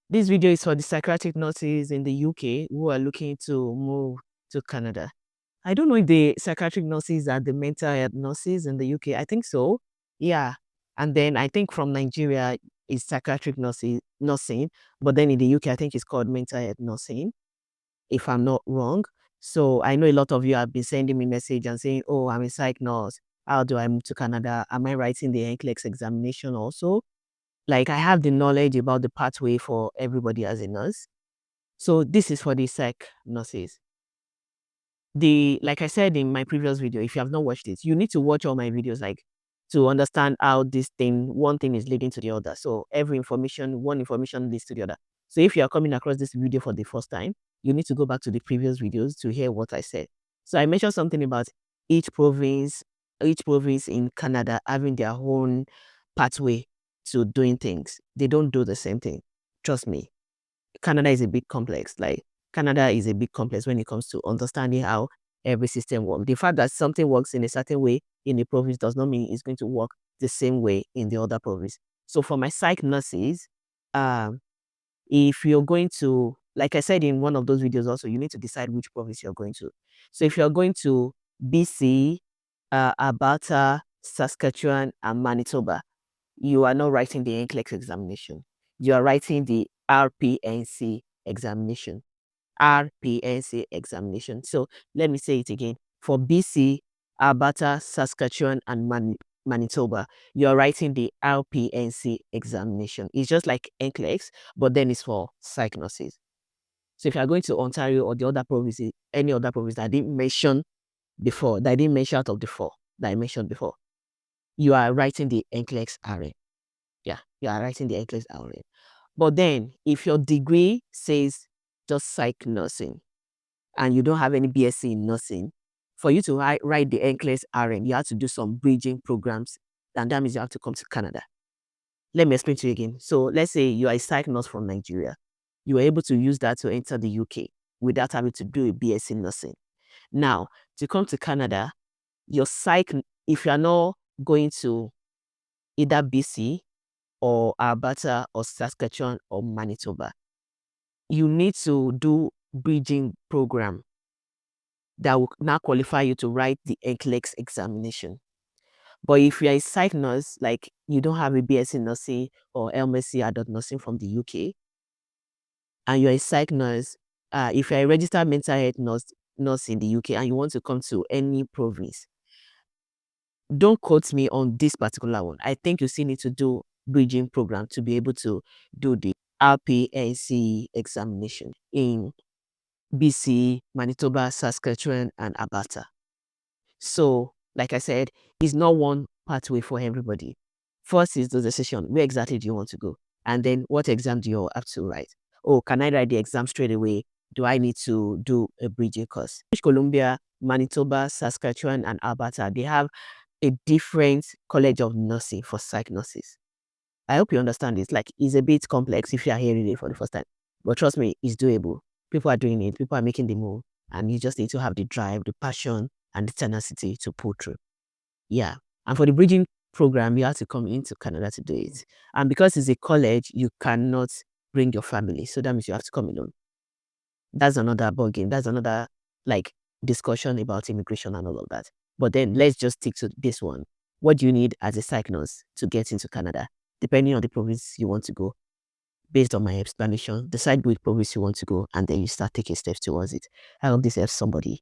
This video is for the psychiatric nurses in the UK who are looking to move to Canada. I don't know if the psychiatric nurses are the mental health nurses in the UK. I think so. Yeah. And then I think from Nigeria is psychiatric nursing, but then in the UK, I think it's called mental health nursing, if I'm not wrong. So I know a lot of you have been sending me message and saying, oh, I'm a psych nurse. How do I move to Canada? Am I writing the NCLEX examination also? Like I have the knowledge about the pathway for everybody as a nurse. So this is for the psych nurses. Like I said in my previous video, if you have not watched it, you need to watch all my videos, like to understand how one thing is leading to the other. So one information leads to the other. So if you are coming across this video for the first time, you need to go back to the previous videos to hear what I said. So I mentioned something about each province in Canada having their own pathway to doing things. They don't do the same thing. Trust me. Canada is a big complex. Like Canada is a big complex when it comes to understanding how every system works. The fact that something works in a certain way in a province does not mean it's going to work the same way in the other province. So for my psych nurses, if you're going to, like I said in one of those videos also, you need to decide which province you're going to. So if you're going to BC, Alberta, Saskatchewan, and Manitoba, you are not writing the NCLEX examination. You are writing the RPNC examination. RPNC examination. So let me say it again. For BC, Alberta, Saskatchewan, and Manitoba, you are writing the RPNC examination. It's just like NCLEX, but then it's for psych nurses. So if you are going to Ontario or the other provinces, any other province that I didn't mention before, that I didn't mention out of the 4 that I mentioned before, you are writing the NCLEX RN. Yeah, you are writing the NCLEX RN. But then, if your degree says just psych nursing and you don't have any BSc in nursing, for you to write the NCLEX RN, you have to do some bridging programs, and that means you have to come to Canada. Let me explain to you again. So let's say you are a psych nurse from Nigeria. You are able to use that to enter the UK without having to do a BSc nursing. Now, to come to Canada, your psych, if you are not going to either BC or Alberta or Saskatchewan or Manitoba, you need to do bridging program that will now qualify you to write the NCLEX examination. But if you're a psych nurse, like you don't have a BSc nursing or LMC adult nursing from the UK, and you're a psych nurse, if you're a registered mental health nurse in the UK and you want to come to any province, don't quote me on this particular one. I think you still need to do bridging program to be able to do the RPNC examination in BC, Manitoba, Saskatchewan, and Alberta. So, like I said, it's not one pathway for everybody. First is the decision. Where exactly do you want to go? And then what exam do you have to write? Oh, can I write the exam straight away? Do I need to do a bridging course? British Columbia, Manitoba, Saskatchewan, and Alberta, they have a different college of nursing for psych nurses. I hope you understand this. Like, it's a bit complex if you are hearing it for the first time. But trust me, it's doable. People are doing it. People are making the move. And you just need to have the drive, the passion, and the tenacity to pull through. Yeah. And for the bridging program, you have to come into Canada to do it. And because it's a college, you cannot bring your family. So that means you have to come alone. That's another ballgame. That's another like discussion about immigration and all of that. But then let's just stick to this one. What do you need as a psych nurse to get into Canada? Depending on the province you want to go, based on my explanation, decide which province you want to go, and then you start taking steps towards it. I hope this helps somebody.